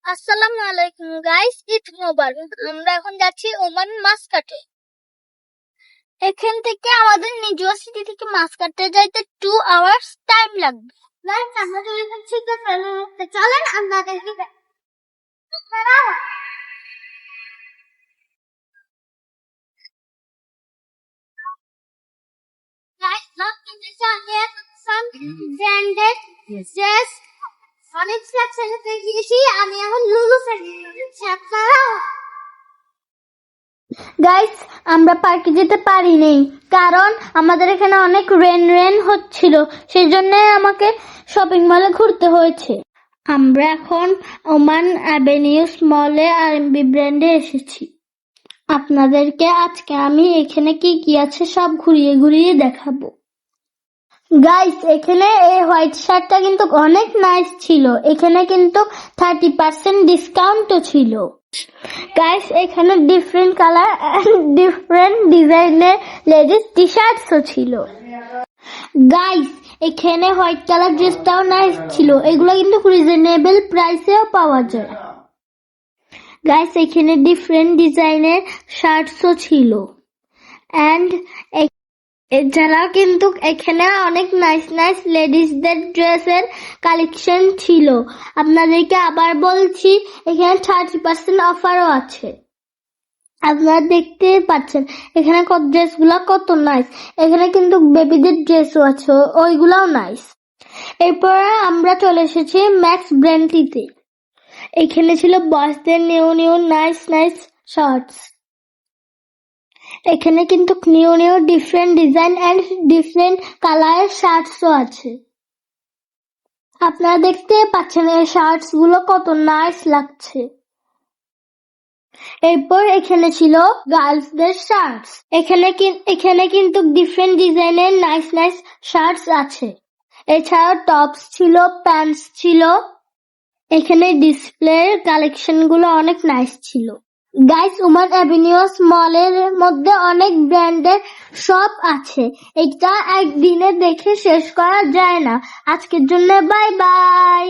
আসসালামু আলাইকুম গাইস, ঈদ মোবারক। আমরা এখন যাচ্ছি ওমান মাসকাটে। এখান থেকে আমাদের ইউনিভার্সিটি থেকে মাসকাটে যাইতে 2 আওয়ার্স টাইম লাগবে। গাইস আমরা চলে যাচ্ছি, তো চলেন আপনাদেরকে গাইস ব্র্যান্ডেড ড্রেস অনেক সেকশনে গিয়েছি। আমি এখন লুলু সেকশনে। গাইস আমরা পার্কে যেতে পারিনি, কারণ আমাদের এখানে অনেক রেন হচ্ছিল, সেই জন্য আমাকে শপিং মলে ঘুরতে হয়েছে। আমরা এখন ওমান অ্যাভিনিউস মলে আরএমবি ব্র্যান্ডে এসেছি। আপনাদেরকে আজকে আমি এখানে কি কি আছে সব ঘুরিয়ে ঘুরিয়ে দেখাবো। গাইস এখানে এই হোয়াইট শার্টটা কিন্তু অনেক নাইস ছিল। এখানে কিন্তু 30% ডিসকাউন্টও ছিল। গাইস এখানে ডিফারেন্ট কালার এন্ড ডিফারেন্ট ডিজাইনের লেডিস টি শার্টসও ছিল। গাইস এখানে হোয়াইট কালার ড্রেসটাও নাইস ছিল। এগুলো কিন্তু রিজনেবল প্রাইসেও পাওয়া যায়। গাইস এখানে ডিফারেন্ট ডিজাইনের শার্টসও ছিল। এন্ড এছাড়াও কিন্তু এখানে অনেক নাইস লেডিসদের ড্রেসের কালেকশন ছিল। আপনাদেরকে আবার বলছি, এখানে 30% অফারও আছে। আপনারা দেখতে পাচ্ছেন এখানে ড্রেসগুলো কত নাইস। এখানে কিন্তু বেবিদের ড্রেসও আছে, ওইগুলাও নাইস। এরপরে আমরা চলে এসেছি ম্যাক্স ব্র্যান্ডটিতে। এখানে ছিল বয়সদের নিউ নাইস শার্টস। এখানে কিন্তু new different design and different কালারের শার্টসও আছে। আপনারা দেখতে পাচ্ছেন এই শার্টস গুলো কত নাইস লাগছে। এরপর এখানে ছিল গার্লসদের শার্টস। এখানে কিন্তু ডিফারেন্ট ডিজাইনের নাইস শার্টস আছে। এছাড়াও টপস ছিল, প্যান্টস ছিল। এখানে ডিসপ্লের কালেকশন গুলো অনেক নাইস ছিল। গাইস ওমান অ্যাভিনিউস মলের মধ্যে অনেক ব্র্যান্ডের শপ আছে। এটা একদিনে দেখে শেষ করা যায় না। আজকের জন্য বাই বাই।